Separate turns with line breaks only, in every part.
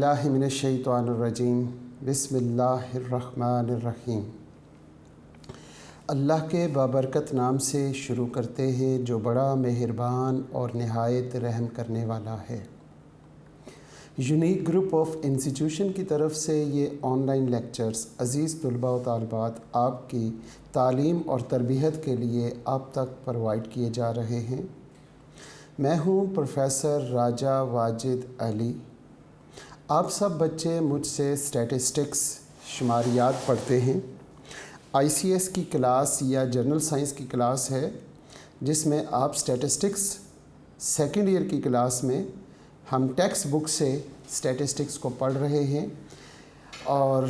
बिस्मिल्लाहि मिनश्शैतानिर्रजीम बिस्मिल्लाहिर्रहमानिर्रहीम। अल्लाह के बाबरकत नाम से शुरू करते हैं जो बड़ा मेहरबान और नहायत रहम करने वाला है। यूनिक ग्रुप ऑफ इंस्टीट्यूशन की तरफ से ये ऑनलाइन लेक्चर्स अज़ीज़ तलबा व तालिबात आपकी तालीम और तरबियत के लिए आप तक प्रोवाइड किए जा रहे हैं। मैं हूँ प्रोफेसर राजा वाजिद अली। आप सब बच्चे मुझसे स्टैटिस्टिक्स शुमारियात पढ़ते हैं। आईसीएस की क्लास या जनरल साइंस की क्लास है जिसमें आप स्टैटिस्टिक्स सेकेंड ईयर की क्लास में हम टेक्स्ट बुक से स्टैटिस्टिक्स को पढ़ रहे हैं। और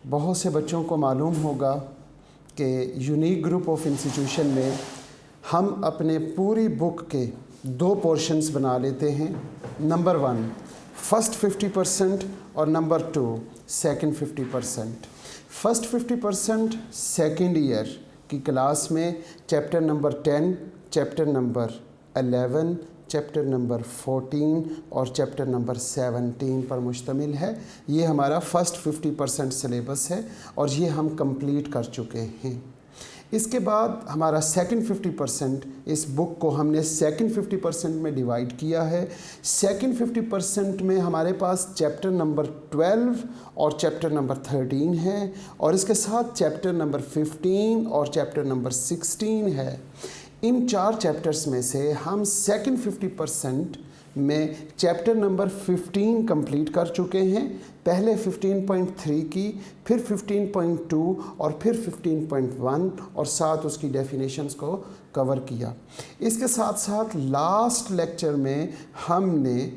बहुत से बच्चों को मालूम होगा कि यूनिक ग्रुप ऑफ इंस्टीट्यूशन में हम अपने पूरी बुक के 2 पोर्शंस बना लेते हैं। नंबर 1 फर्स्ट 50% और number 2 second 50%। First 50% second year की क्लास में chapter number 10, chapter number 11, chapter number 14 और चैप्टर नंबर 17 पर मुश्तमिल है। ये हमारा फर्स्ट 50% सिलेबस है और ये हम कंप्लीट कर चुके हैं। इसके बाद हमारा सेकंड 50%, इस बुक को हमने सेकंड 50% में डिवाइड किया है। सेकंड 50% में हमारे पास चैप्टर नंबर 12 और चैप्टर नंबर 13 है और इसके साथ चैप्टर नंबर 15 और चैप्टर नंबर 16 है। इन 4 चैप्टर्स में से हम सेकंड 50% में चैप्टर नंबर 15 कंप्लीट कर चुके हैं। पहले 15.3 की, फिर 15.2 और फिर 15.1 और साथ उसकी डेफिनेशंस को कवर किया। इसके साथ साथ लास्ट लेक्चर में हमने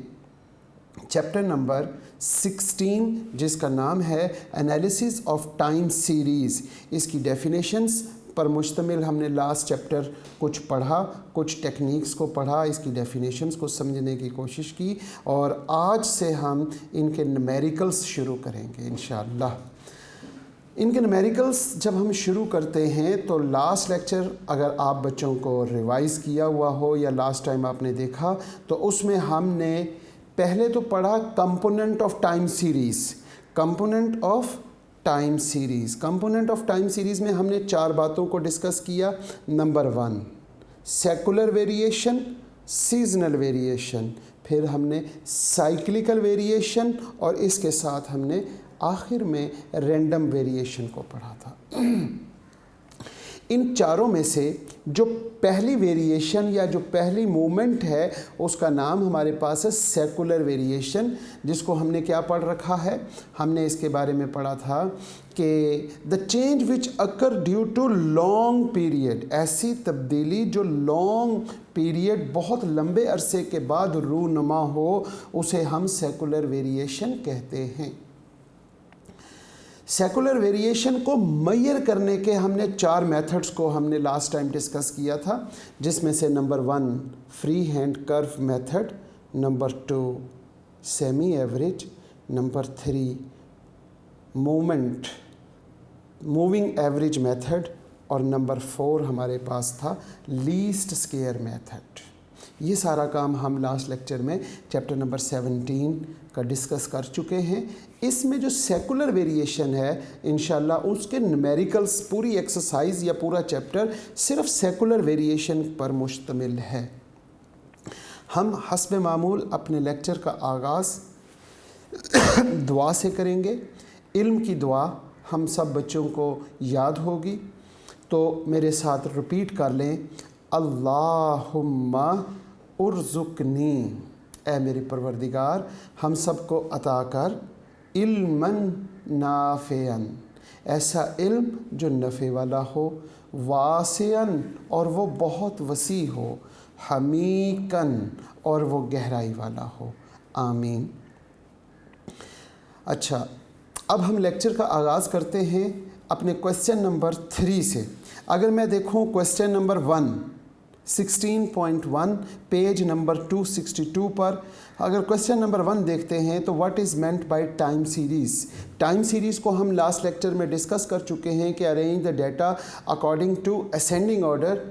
चैप्टर नंबर 16 जिसका नाम है एनालिसिस ऑफ टाइम सीरीज़, इसकी डेफिनेशंस पर मुश्तमिल हमने लास्ट चैप्टर कुछ पढ़ा, कुछ टेक्निक्स को पढ़ा, इसकी डेफिनेशंस को समझने की कोशिश की और आज से हम इनके न्यूमेरिकल्स शुरू करेंगे इंशाअल्लाह। इनके न्यूमेरिकल्स जब हम शुरू करते हैं तो लास्ट लेक्चर अगर आप बच्चों को रिवाइज़ किया हुआ हो या लास्ट टाइम आपने देखा तो उसमें हमने पहले तो पढ़ा component of time series. Component of time series, component of time series में हमने 4 बातों को डिस्कस किया। Number 1 secular variation, seasonal variation, फिर हमने साइक्लिकल वेरिएशन और इसके साथ हमने आखिर में रैंडम वेरिएशन को पढ़ा था। इन चारों में से जो पहली वेरिएशन या जो पहली मूवमेंट है उसका नाम हमारे पास है सेकुलर वेरिएशन, जिसको हमने क्या पढ़ रखा है, हमने इसके बारे में पढ़ा था कि the change which occur due to long period, ऐसी तब्दीली जो लॉन्ग पीरियड बहुत लंबे अरसे के बाद रूनुमा हो उसे हम सेकुलर वेरिएशन कहते हैं। सेकुलर वेरिएशन को मेजर करने के हमने 4 मेथड्स को हमने लास्ट टाइम डिस्कस किया था, जिसमें से number 1 free hand curve method, number 2 semi average, number 3 moving average method और नंबर 4 हमारे पास था लीस्ट स्क्वेयर मेथड। ये सारा काम हम लास्ट लेक्चर में चैप्टर नंबर 17 का डिस्कस कर चुके हैं। इसमें जो सेकुलर वेरिएशन है इंशाल्लाह उसके न्यूमेरिकल्स, पूरी एक्सरसाइज या पूरा चैप्टर सिर्फ सेकुलर वेरिएशन पर मुश्तमिल है। हम हस्ब मामूल अपने लेक्चर का आगाज़ दुआ से करेंगे। इल्म की दुआ हम सब बच्चों को याद होगी तो मेरे साथ रिपीट कर लें, अल्लाहुम्मा उर्ज़ुकनी, ऐ मेरे परवरदिगार हम सब को अता कर इल्मन नाफ़ियन, ऐसा इल्म जो नफ़े वाला हो, वासियन और वो बहुत वसी हो, हमीकन और वो गहराई वाला हो, आमीन। अच्छा, अब हम लेक्चर का आगाज़ करते हैं अपने क्वेश्चन नंबर 3 से। अगर मैं देखूं क्वेश्चन नंबर 1 16.1 पेज नंबर 262 पर अगर क्वेश्चन नंबर 1 देखते हैं तो what is meant by time series. Time series को हम लास्ट लेक्चर में डिस्कस कर चुके हैं कि arrange the data according to ascending order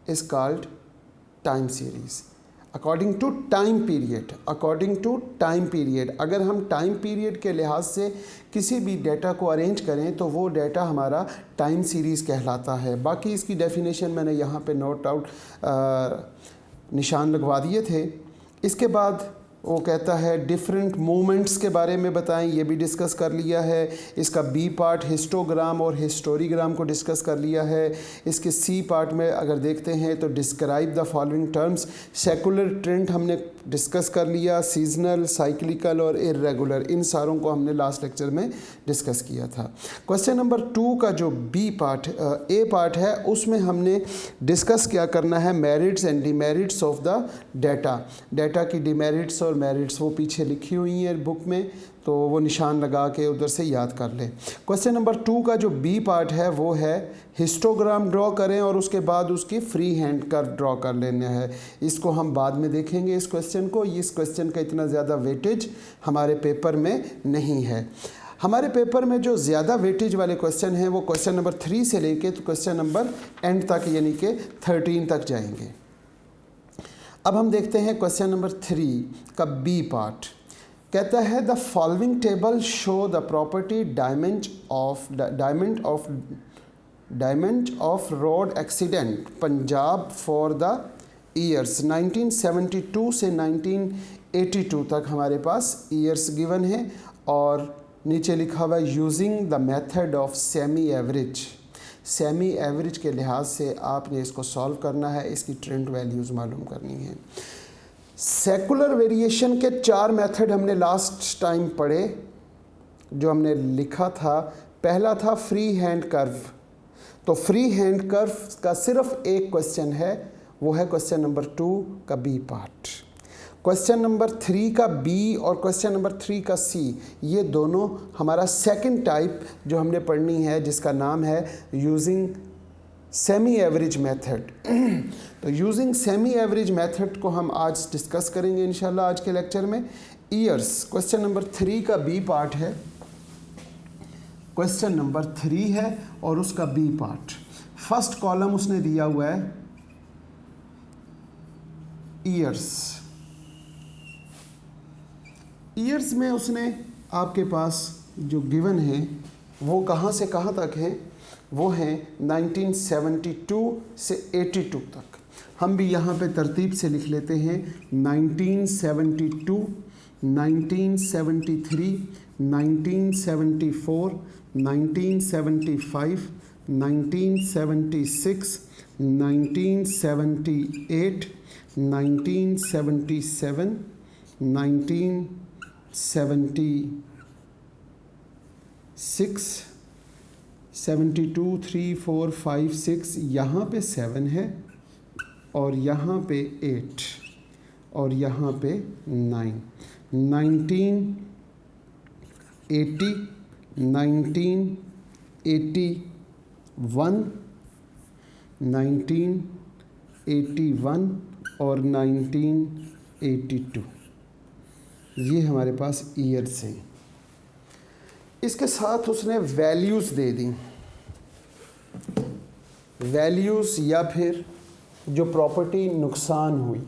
is called time series. According to time period, according to time period. अगर हम टाइम पीरियड के लिहाज से किसी भी डेटा को अरेंज करें तो वो डेटा हमारा टाइम सीरीज़ कहलाता है। बाकी इसकी डेफिनेशन मैंने यहाँ पे नोट आउट निशान लगवा दिए थे। इसके बाद वो कहता है डिफरेंट मूवमेंट्स के बारे में बताएं, ये भी डिस्कस कर लिया है। इसका बी पार्ट हिस्टोग्राम और हिस्टोरीग्राम को डिस्कस कर लिया है। इसके सी पार्ट में अगर देखते हैं तो describe the following terms, secular trend हमने डिस्कस कर लिया, सीजनल, साइक्लिकल और इर्रेगुलर, इन सारों को हमने लास्ट लेक्चर में डिस्कस किया था। क्वेश्चन नंबर 2 का जो बी पार्ट ए पार्ट है उसमें हमने डिस्कस क्या करना है, merits and demerits of the data. Data की डिमेरिट्स और मेरिट्स वो पीछे लिखी हुई हैं बुक में, तो वो निशान लगा के उधर से याद कर लें। क्वेश्चन नंबर 2 का जो बी पार्ट है वो है हिस्टोग्राम ड्रॉ करें और उसके बाद उसकी फ्री हैंड कर्व ड्रॉ कर लेना है। इसको हम बाद में देखेंगे इस क्वेश्चन को। इस क्वेश्चन का इतना ज़्यादा वेटेज हमारे पेपर में नहीं है। हमारे पेपर में जो ज़्यादा वेटेज वाले क्वेश्चन हैं वो क्वेश्चन नंबर 3 से लेके तो क्वेश्चन नंबर एंड तक यानी कि 13 तक जाएंगे। अब हम देखते हैं क्वेश्चन नंबर 3 का बी पार्ट। कहता है the following table show the property damage of road accident Punjab for the years 1972 से 1982 तक हमारे पास ईयर्स गिवन है और नीचे लिखा हुआ है using the method of semi average. Semi average के लिहाज से आपने इसको सॉल्व करना है, इसकी ट्रेंड वैल्यूज़ मालूम करनी है। सेकुलर वेरिएशन के 4 मेथड हमने लास्ट टाइम पढ़े, जो हमने लिखा था। पहला था फ्री हैंड कर्व, तो फ्री हैंड कर्व का सिर्फ एक क्वेश्चन है, वो है क्वेश्चन नंबर 2 का बी पार्ट। क्वेश्चन नंबर 3 का बी और क्वेश्चन नंबर 3 का सी, ये दोनों हमारा सेकंड टाइप जो हमने पढ़नी है, जिसका नाम है यूजिंग सेमी एवरेज मेथड। तो यूजिंग सेमी एवरेज मेथड को हम आज डिस्कस करेंगे इंशाल्लाह आज के लेक्चर में। ईयर्स क्वेश्चन नंबर 3 का बी पार्ट है, क्वेश्चन नंबर 3 है और उसका बी पार्ट। फर्स्ट कॉलम उसने दिया हुआ है ईयर्स। ईयर्स में उसने आपके पास जो गिवन है वो कहाँ से कहाँ तक है, वो है 1972 से 82 तक। हम भी यहाँ पे तरतीब से लिख लेते हैं 1972, 1973, 1974, 1975, 1976, 1978, 1977, 1976, 72, 3, 4, 5, 6, यहाँ पे 7 है और यहाँ पे 8 और यहाँ पे 9, 1980, 1981, 1981 और 1982, ये हमारे पास ईयर्स हैं। इसके साथ उसने वैल्यूज़ दे दी, वैल्यूज़ या फिर जो प्रॉपर्टी नुकसान हुई।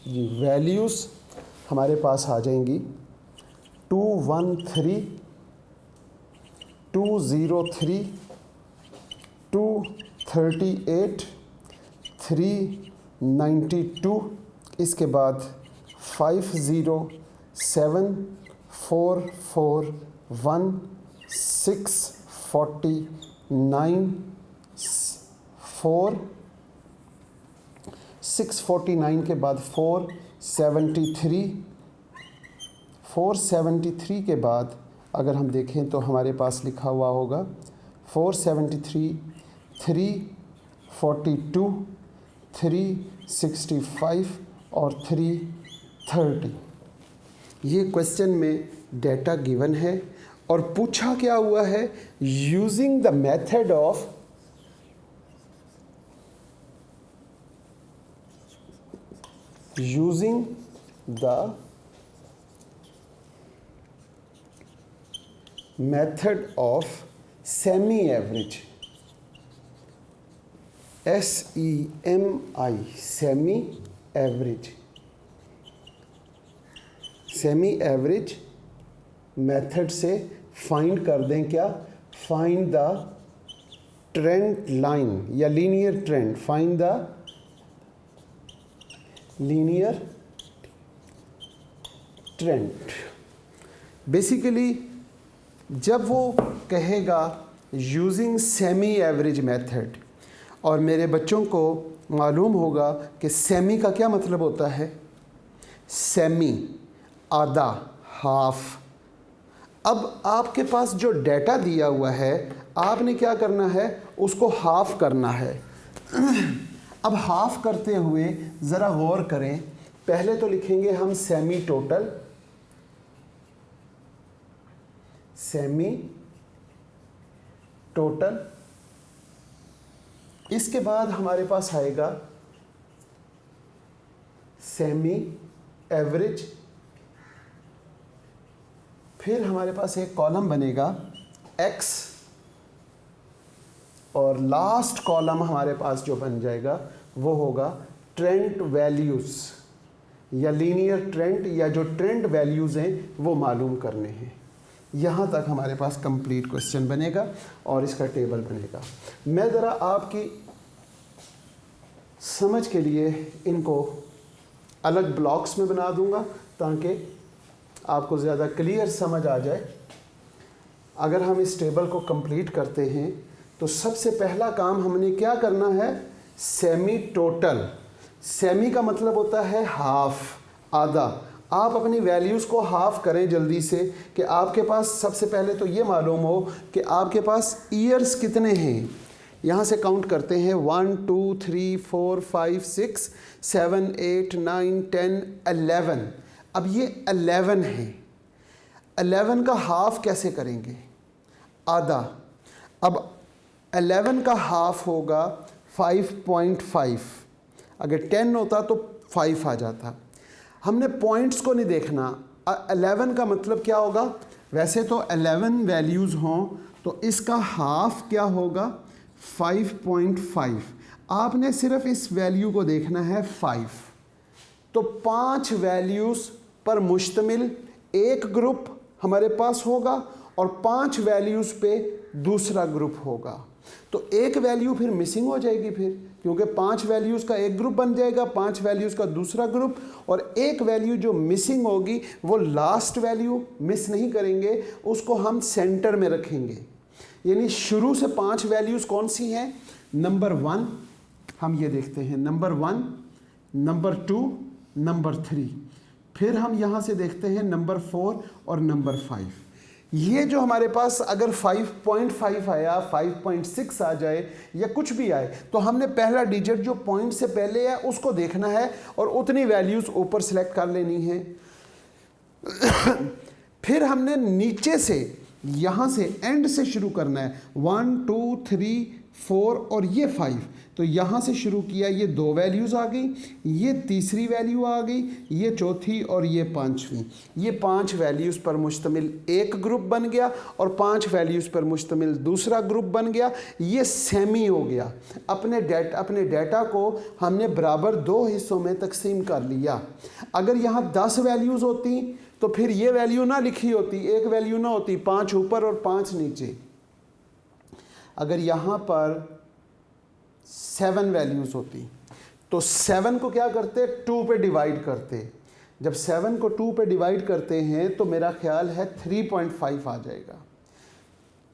जी वैल्यूज़ हमारे पास आ जाएंगी 213, 203, 238, 392, इसके बाद 507, 441, 649, 649 के बाद 473, 473 के बाद अगर हम देखें तो हमारे पास लिखा हुआ होगा 473, 342, 365 और 330। ये क्वेश्चन में डेटा गिवन है और पूछा क्या हुआ है, using the method of method of semi average, SEMI, semi average, semi average method से फाइंड कर दें क्या, फाइंड द ट्रेंड लाइन या linear trend, find the linear trend. Basically जब वो कहेगा यूजिंग सेमी एवरेज मेथड, और मेरे बच्चों को मालूम होगा कि सेमी का क्या मतलब होता है, सेमी आधा, हाफ। अब आपके पास जो डेटा दिया हुआ है आपने क्या करना है, उसको हाफ करना है। अब हाफ करते हुए ज़रा गौर करें, पहले तो लिखेंगे हम सेमी टोटल, सेमी टोटल। इसके बाद हमारे पास आएगा सेमी एवरेज, फिर हमारे पास एक कॉलम बनेगा x, और लास्ट कॉलम हमारे पास जो बन जाएगा वो होगा ट्रेंड वैल्यूज़ या लीनियर ट्रेंड, या जो ट्रेंड वैल्यूज़ हैं वो मालूम करने हैं। यहाँ तक हमारे पास कंप्लीट क्वेश्चन बनेगा और इसका टेबल बनेगा। मैं ज़रा आपकी समझ के लिए इनको अलग ब्लॉक्स में बना दूंगा ताकि आपको ज़्यादा क्लियर समझ आ जाए। अगर हम इस टेबल को कंप्लीट करते हैं तो सबसे पहला काम हमने क्या करना है, सेमी टोटल। सेमी का मतलब होता है हाफ, आधा। आप अपनी वैल्यूज़ को हाफ करें जल्दी से, कि आपके पास सबसे पहले तो ये मालूम हो कि आपके पास ईयर्स कितने हैं। यहाँ से काउंट करते हैं 1 2 3 4 5 6 7 8 9 10 11। अब ये 11 है, 11 का हाफ कैसे करेंगे, आधा। अब 11 का हाफ होगा 5.5, अगर 10 होता तो 5 आ जाता। हमने पॉइंट्स को नहीं देखना। 11 का मतलब क्या होगा, वैसे तो 11 वैल्यूज़ हों तो इसका हाफ क्या होगा 5.5। आपने सिर्फ इस वैल्यू को देखना है 5। तो 5 वैल्यूज़ पर मुश्तमिल एक ग्रुप हमारे पास होगा और 5 वैल्यूज़ पे दूसरा ग्रुप होगा। तो एक वैल्यू फिर मिसिंग हो जाएगी फिर, क्योंकि 5 वैल्यूज़ का एक ग्रुप बन जाएगा, 5 वैल्यूज़ का दूसरा ग्रुप, और एक वैल्यू जो मिसिंग होगी वो लास्ट वैल्यू मिस नहीं करेंगे, उसको हम सेंटर में रखेंगे। यानी शुरू से 5 वैल्यूज़ कौन सी हैं, नंबर 1 हम ये देखते हैं, नंबर 1, नंबर 2, नंबर 3, फिर हम यहाँ से देखते हैं नंबर 4 और नंबर 5। ये जो हमारे पास अगर 5.5 आया, 5.6 आ जाए या कुछ भी आए, तो हमने पहला डिजिट जो पॉइंट से पहले है उसको देखना है और उतनी वैल्यूज़ ऊपर सेलेक्ट कर लेनी है। फिर हमने नीचे से, यहाँ से एंड से शुरू करना है, 1 2 3 4 और ये 5। तो यहाँ से शुरू किया, ये 2 वैल्यूज़ आ गई, ये तीसरी वैल्यू आ गई, ये चौथी और ये 5वीं। ये 5 वैल्यूज़ पर मुश्तमिल एक ग्रुप बन गया और 5 वैल्यूज़ पर मुश्तमिल दूसरा ग्रुप बन गया। ये सेमी हो गया। अपने डेटा को हमने बराबर 2 हिस्सों में तकसीम कर लिया। अगर यहाँ 10 वैल्यूज़ होती तो फिर ये वैल्यू ना लिखी होती, एक वैल्यू ना होती, 5 ऊपर और 5 नीचे। अगर यहाँ पर 7 वैल्यूज़ होती तो 7 को क्या करते, 2 पे डिवाइड करते। जब 7 को 2 पे डिवाइड करते हैं तो मेरा ख्याल है 3.5 आ जाएगा।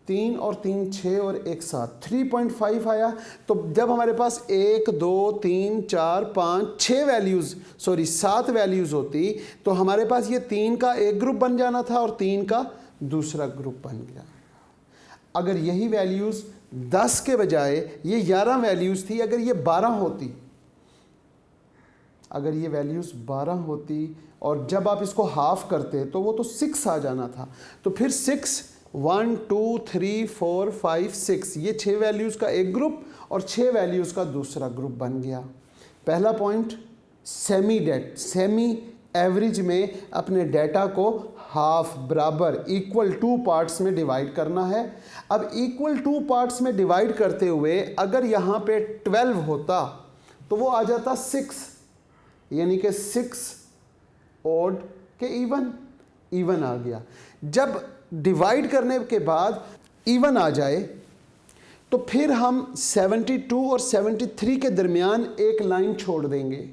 3 और 3 6 और 1 7, 3.5 आया। तो जब हमारे पास 1 2 3 4 5 6 वैल्यूज़, सॉरी 7 वैल्यूज़ होती तो हमारे पास ये 3 का एक ग्रुप बन जाना था और 3 का दूसरा ग्रुप बन गया। अगर यही वैल्यूज़ 10 के बजाय ये 11 वैल्यूज़ थी, अगर ये 12 होती, अगर ये वैल्यूज़ 12 होती और जब आप इसको हाफ करते तो वो तो 6 आ जाना था। तो फिर 6, 1 2 3 4 5 6, ये 6 वैल्यूज़ का एक ग्रुप और 6 वैल्यूज़ का दूसरा ग्रुप बन गया। पहला पॉइंट, सेमी एवरेज में अपने डेटा को हाफ बराबर इक्वल टू पार्ट्स में डिवाइड करना है। अब इक्वल टू पार्ट्स में डिवाइड करते हुए अगर यहाँ पे 12 होता तो वो आ जाता 6, यानी कि 6 ऑड के इवन आ गया। जब डिवाइड करने के बाद इवन आ जाए तो फिर हम 72 और 73 के दरमियान एक लाइन छोड़ देंगे,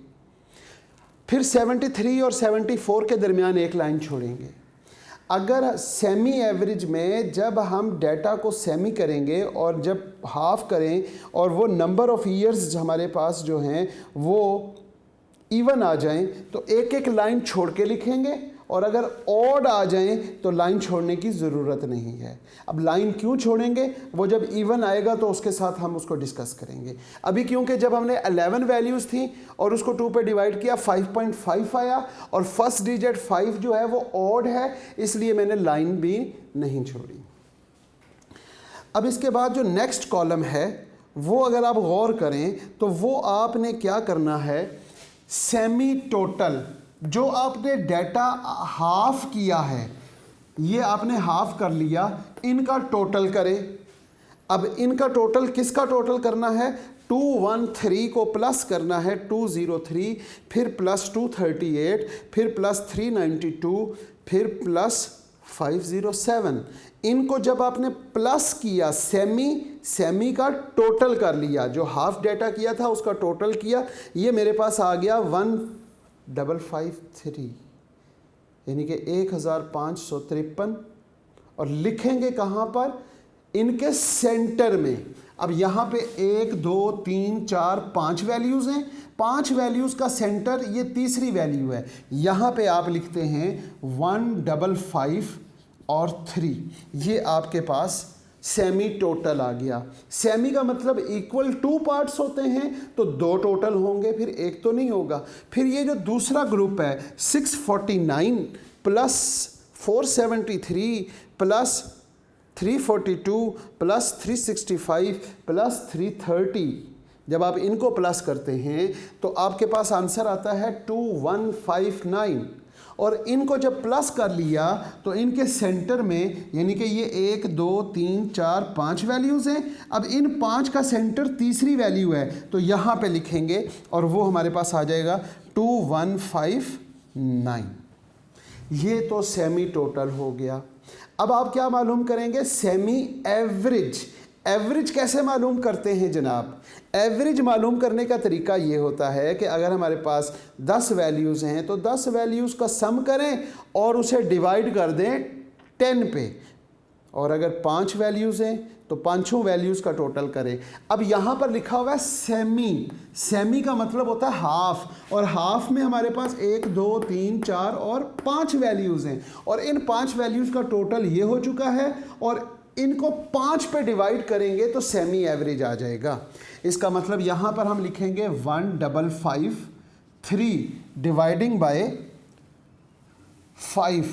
फिर 73 और 74 के दरमियान एक लाइन छोड़ेंगे। अगर सेमी एवरेज में जब हम डेटा को सेमी करेंगे और जब हाफ करें और वो नंबर ऑफ ईयर्स हमारे पास जो हैं वो इवन आ जाएं तो एक एक लाइन छोड़ के लिखेंगे, और अगर ऑड आ जाएं तो लाइन छोड़ने की ज़रूरत नहीं है। अब लाइन क्यों छोड़ेंगे, वो जब इवन आएगा तो उसके साथ हम उसको डिस्कस करेंगे। अभी क्योंकि जब हमने 11 वैल्यूज़ थी और उसको 2 पे डिवाइड किया 5.5 आया, और फर्स्ट डिजिट 5 जो है वो ऑड है, इसलिए मैंने लाइन भी नहीं छोड़ी। अब इसके बाद जो नेक्स्ट कॉलम है वो अगर आप गौर करें तो वो आपने क्या करना है, सेमी टोटल जो आपने डेटा हाफ किया है, ये आपने हाफ कर लिया, इनका टोटल करें। अब इनका टोटल किसका टोटल करना है, 213 को प्लस करना है 203, फिर प्लस 238, फिर प्लस 392, फिर प्लस 507। इनको जब आपने प्लस किया, सेमी का टोटल कर लिया, जो हाफ डेटा किया था उसका टोटल किया, ये मेरे पास आ गया 1553, यानी कि 1553। और लिखेंगे कहाँ पर, इनके सेंटर में। अब यहाँ पे 1 2 3 4 5 वैल्यूज़ हैं, 5 वैल्यूज़ का सेंटर ये तीसरी वैल्यू है। यहाँ पे आप लिखते हैं 155 और 3, ये आपके पास सेमी टोटल आ गया। सेमी का मतलब इक्वल टू पार्ट्स होते हैं तो 2 टोटल होंगे, फिर एक तो नहीं होगा। फिर ये जो दूसरा ग्रुप है 649 प्लस 473 प्लस 342 प्लस 365 प्लस 330, जब आप इनको प्लस करते हैं तो आपके पास आंसर आता है 2159। और इनको जब प्लस कर लिया तो इनके सेंटर में, यानी कि ये 1 2 3 4 5 वैल्यूज़ हैं। अब इन 5 का सेंटर तीसरी वैल्यू है तो यहाँ पे लिखेंगे और वो हमारे पास आ जाएगा 2159। ये तो सेमी टोटल हो गया। अब आप क्या मालूम करेंगे, सेमी एवरेज। एवरेज कैसे मालूम करते हैं जनाब, एवरेज मालूम करने का तरीका ये होता है कि अगर हमारे पास 10 वैल्यूज़ हैं तो 10 वैल्यूज़ का सम करें और उसे डिवाइड कर दें 10 पे, और अगर 5 वैल्यूज़ हैं तो 5 वैल्यूज़ का टोटल करें। अब यहाँ पर लिखा हुआ है सेमी, सेमी का मतलब होता है हाफ, और हाफ में हमारे पास 1 2 3 4 और 5 वैल्यूज़ हैं, और इन 5 वैल्यूज़ का टोटल ये हो चुका है, और इनको 5 पे डिवाइड करेंगे तो सेमी एवरेज आ जाएगा। इसका मतलब यहाँ पर हम लिखेंगे 1553 dividing by 5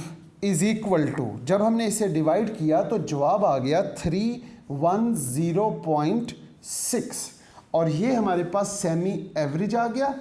is equal to, जब हमने इसे डिवाइड किया तो जवाब आ गया 310.6, और ये हमारे पास सेमी एवरेज आ गया।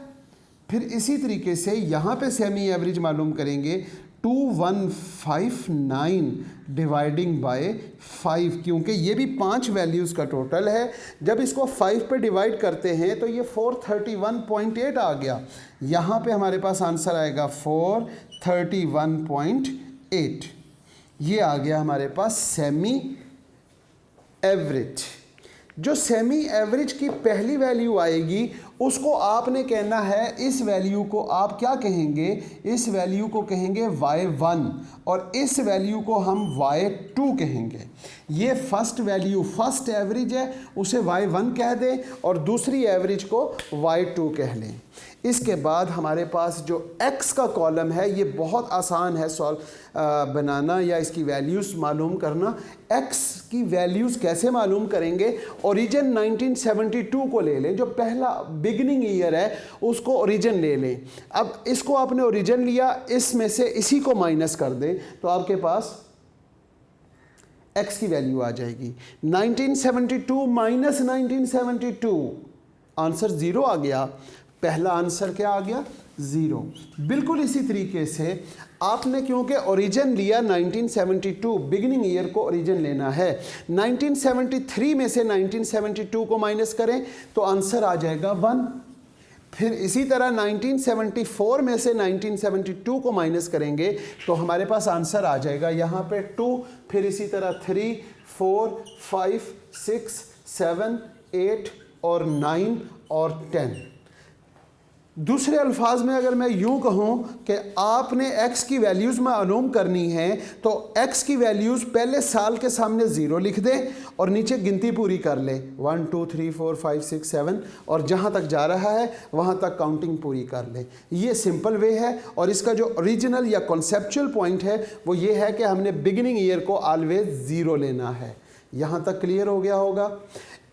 फिर इसी तरीके से यहाँ पे सेमी एवरेज मालूम करेंगे 2159 डिवाइडिंग बाय 5, क्योंकि ये भी 5 वैल्यूज़ का टोटल है। जब इसको 5 पे डिवाइड करते हैं तो ये 431.8 आ गया। यहाँ पे हमारे पास आंसर आएगा 431.8। ये आ गया हमारे पास सेमी एवरेज। जो सेमी एवरेज की पहली वैल्यू आएगी उसको आपने कहना है, इस वैल्यू को आप क्या कहेंगे, इस वैल्यू को कहेंगे y1 और इस वैल्यू को हम y2 कहेंगे। ये फर्स्ट वैल्यू फर्स्ट एवरेज है, उसे y1 कह दें और दूसरी एवरेज को y2 कह लें। इसके बाद हमारे पास जो x का कॉलम है ये बहुत आसान है बनाना या इसकी वैल्यूज़ मालूम करना। x की वैल्यूज़ कैसे मालूम करेंगे, ओरिजिन 1972 को ले लें, जो पहला बिगनिंग ईयर है उसको ओरिजिन ले लें। अब इसको आपने ओरिजिन लिया, इसमें से इसी को माइनस कर दें तो आपके पास x की वैल्यू आ जाएगी। 1972 माइनस 1972 आंसर 0 आ गया। पहला आंसर क्या आ गया? 0। बिल्कुल इसी तरीके से आपने क्योंकि ओरिजिन लिया 1972, बिगिनिंग ईयर को ओरिजिन लेना है। 1973 में से 1972 को माइनस करें तो आंसर आ जाएगा 1। फिर इसी तरह 1974 में से 1972 को माइनस करेंगे तो हमारे पास आंसर आ जाएगा यहाँ पे 2। फिर इसी तरह 3, 4, 5, 6, 7, 8 और 9 और 10। दूसरे अल्फाज में अगर मैं यूँ कहूँ कि आपने x की वैल्यूज़ मालूम करनी है तो x की वैल्यूज़ पहले साल के सामने 0 लिख दें और नीचे गिनती पूरी कर लें 1 2 3 4 5 6 7 और जहाँ तक जा रहा है वहाँ तक काउंटिंग पूरी कर लें। ये सिंपल वे है और इसका जो ओरिजिनल या कॉन्सेप्चुअल पॉइंट है वो ये है कि हमने बिगिनिंग ईयर को ऑलवेज 0 लेना है। यहाँ तक क्लियर हो गया होगा।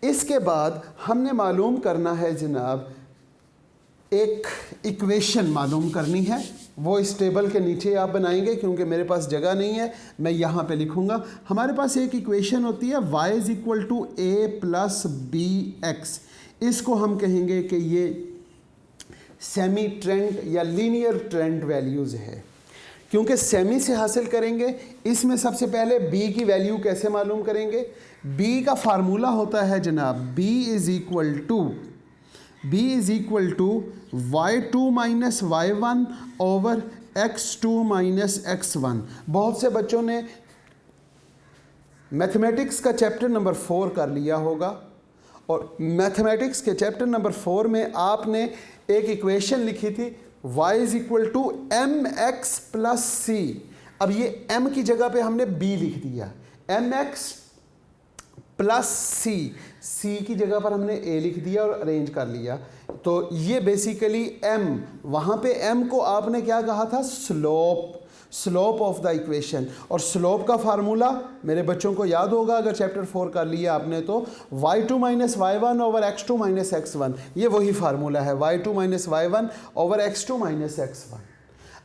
इसके बाद हमने मालूम करना है जनाब, एक इक्वेशन मालूम करनी है। वो इस टेबल के नीचे आप बनाएंगे क्योंकि मेरे पास जगह नहीं है, मैं यहाँ पे लिखूँगा। हमारे पास एक इक्वेशन होती है y = a + bx। इसको हम कहेंगे कि ये सेमी ट्रेंड या लीनियर ट्रेंड वैल्यूज़ है। क्योंकि सेमी से हासिल करेंगे, इसमें सबसे पहले b की वैल्यू कैसे मालूम करेंगे? b का फार्मूला होता है जनाब b = y2 - y1 / x2 - x1। बहुत से बच्चों ने मैथमेटिक्स का चैप्टर नंबर 4 कर लिया होगा और मैथमेटिक्स के चैप्टर नंबर 4 में आपने एक इक्वेशन लिखी थी y = mx + c। अब ये m की जगह पे हमने b लिख दिया, mx + c की जगह पर हमने a लिख दिया और अरेंज कर लिया। तो ये बेसिकली m, वहाँ पे m को आपने क्या कहा था? Slope of the equation. और स्लोप का फार्मूला मेरे बच्चों को याद होगा अगर चैप्टर 4 कर लिया आपने तो y2 - y1 / x2 - x1। ये वही फार्मूला है, y2 - y1 / x2 - x1।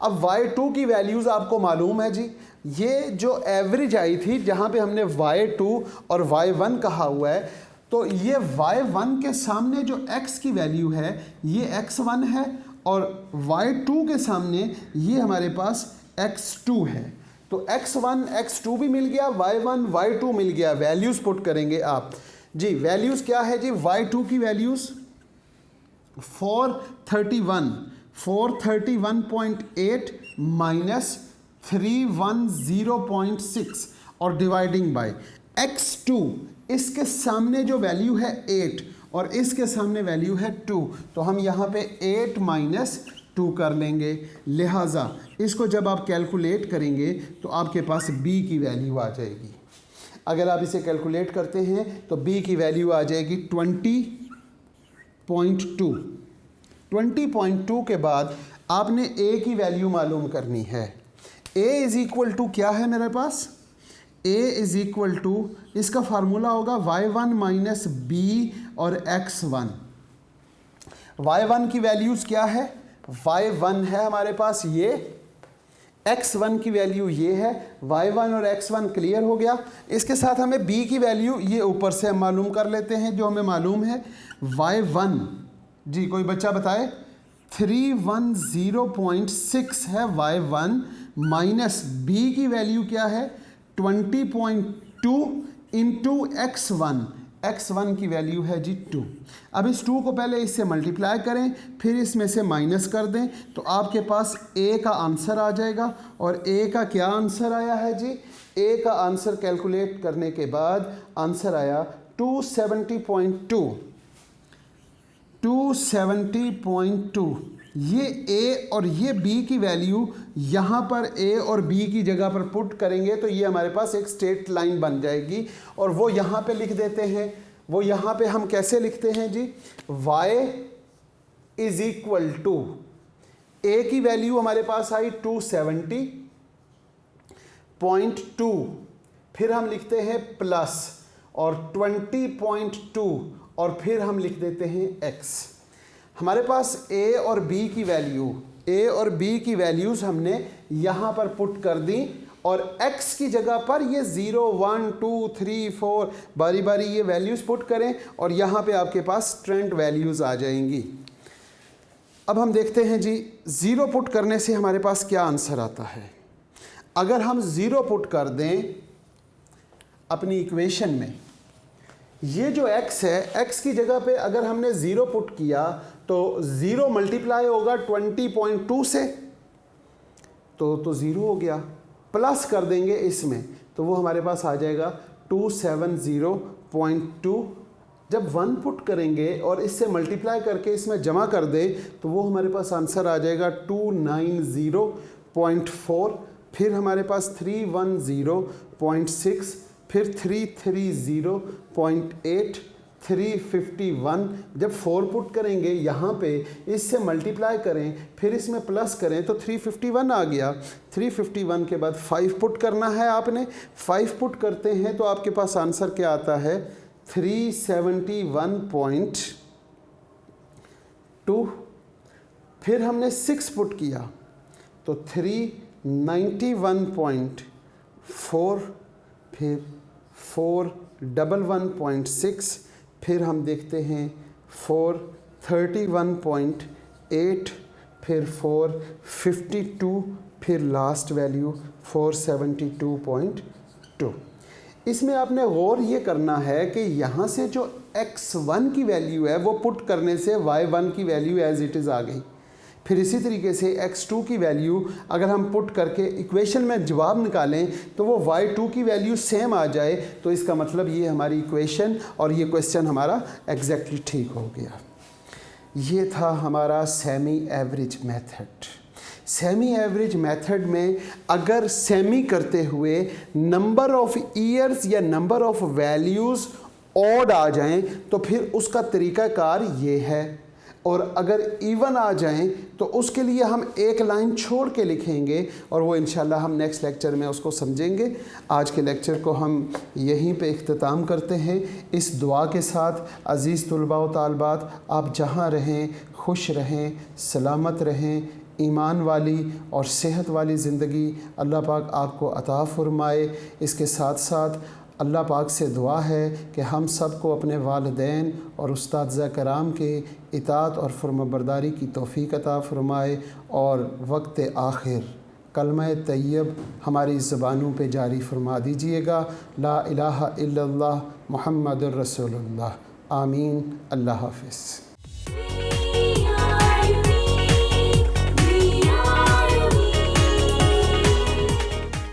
अब y2 की वैल्यूज़ आपको मालूम है जी। ये जो एवरेज आई थी जहाँ पे हमने y2 और y1 कहा हुआ है, तो ये y1 के सामने जो x की वैल्यू है ये x1 है और y2 के सामने ये हमारे पास x2 है। तो x1 x2 भी मिल गया, y1 y2 मिल गया। वैल्यूज़ पुट करेंगे आप जी। वैल्यूज़ क्या है जी? y2 की वैल्यूज़ 431.8 - 310.6 और डिवाइडिंग बाय x2। इसके सामने जो वैल्यू है 8 और इसके सामने वैल्यू है 2, तो हम यहाँ पे 8 - 2 कर लेंगे। लिहाजा इसको जब आप कैलकुलेट करेंगे तो आपके पास b की वैल्यू आ जाएगी। अगर आप इसे कैलकुलेट करते हैं तो b की वैल्यू आ जाएगी 20.2। 20.2 के बाद आपने a की वैल्यू मालूम करनी है। a = क्या है मेरे पास? a = इसका फार्मूला होगा y1 - b और x1। y1 की वैल्यूज़ क्या है? y1 है हमारे पास ये, x1 की वैल्यू ये है। y1 और x1 क्लियर हो गया। इसके साथ हमें b की वैल्यू ये ऊपर से हम मालूम कर लेते हैं जो हमें मालूम है। y1 जी, कोई बच्चा बताए? 310.6 है y1 माइनस b की वैल्यू क्या है? 20.2 इंटू x1 की वैल्यू है जी 2। अब इस 2 को पहले इससे मल्टीप्लाई करें, फिर इसमें से माइनस कर दें तो आपके पास a का आंसर आ जाएगा। और a का क्या आंसर आया है जी? a का आंसर कैलकुलेट करने के बाद आंसर आया 270.2। ये a और ये b की वैल्यू यहाँ पर a और b की जगह पर पुट करेंगे तो ये हमारे पास एक स्ट्रेट लाइन बन जाएगी और वो यहाँ पे लिख देते हैं। वो यहाँ पे हम कैसे लिखते हैं जी? y = a की वैल्यू हमारे पास आई 270.2, फिर हम लिखते हैं प्लस और 20.2 और फिर हम लिख देते हैं x। हमारे पास a और b की वैल्यूज़ हमने यहाँ पर पुट कर दी और x की जगह पर ये 0 1 2 3 4 बारी बारी ये वैल्यूज़ पुट करें और यहाँ पे आपके पास ट्रेंड वैल्यूज़ आ जाएंगी। अब हम देखते हैं जी, ज़ीरो पुट करने से हमारे पास क्या आंसर आता है। अगर हम ज़ीरो पुट कर दें अपनी इक्वेशन में, ये जो x है, x की जगह पे अगर हमने ज़ीरो पुट किया तो ज़ीरो मल्टीप्लाई होगा 20.2 से, तो ज़ीरो हो गया। प्लस कर देंगे इसमें तो वो हमारे पास आ जाएगा 270.2। जब 1 पुट करेंगे और इससे मल्टीप्लाई करके इसमें जमा कर दे तो वो हमारे पास आंसर आ जाएगा 290.4। फिर हमारे पास 310.6, फिर 330.8, 351। जब 4 पुट करेंगे यहाँ पे, इससे मल्टीप्लाई करें, फिर इसमें प्लस करें तो 351 आ गया। 351 के बाद 5 पुट करना है आपने। 5 पुट करते हैं तो आपके पास आंसर क्या आता है, 371.2। फिर हमने 6 पुट किया तो 391.4, फिर 411.6, फिर हम देखते हैं 431.8, फिर 452, फिर लास्ट वैल्यू 472.2। इसमें आपने गौर ये करना है कि यहाँ से जो x1 की वैल्यू है वो पुट करने से y1 की वैल्यू एज इट इज़ आ गई। फिर इसी तरीके से x2 की वैल्यू अगर हम पुट करके इक्वेशन में जवाब निकालें तो वो y2 की वैल्यू सेम आ जाए, तो इसका मतलब ये हमारी इक्वेशन और ये क्वेश्चन हमारा एग्जैक्टली ठीक हो गया। ये था हमारा semi average method. Semi average method में अगर सेमी करते हुए नंबर ऑफ ईयर्स या नंबर ऑफ वैल्यूज़ ऑड आ जाएं तो फिर उसका तरीक़ाकार ये है, और अगर इवन आ जाएं तो उसके लिए हम एक लाइन छोड़ के लिखेंगे और वो इंशाल्लाह हम नेक्स्ट लेक्चर में उसको समझेंगे। आज के लेक्चर को हम यहीं पे इख्तिताम करते हैं इस दुआ के साथ, अज़ीज़ तुलबा व तालबात, आप जहाँ रहें खुश रहें, सलामत रहें, ईमान वाली और सेहत वाली ज़िंदगी अल्लाह पाक आपको अता फ़रमाए। इसके साथ साथ अल्लाह पाक से दुआ है कि हम सब को अपने वालिदैन और उस्ताद कराम के इताअत और फर्माबरदारी की तौफ़ीक़ अता फ़रमाए, और वक्त आखिर कलमा तय्यब हमारी ज़बानों पे जारी फरमा दीजिएगा, ला इलाहा इल्लल्लाह मुहम्मदुर रसूलुल्लाह। आमीन। अल्लाह हाफ़िज़।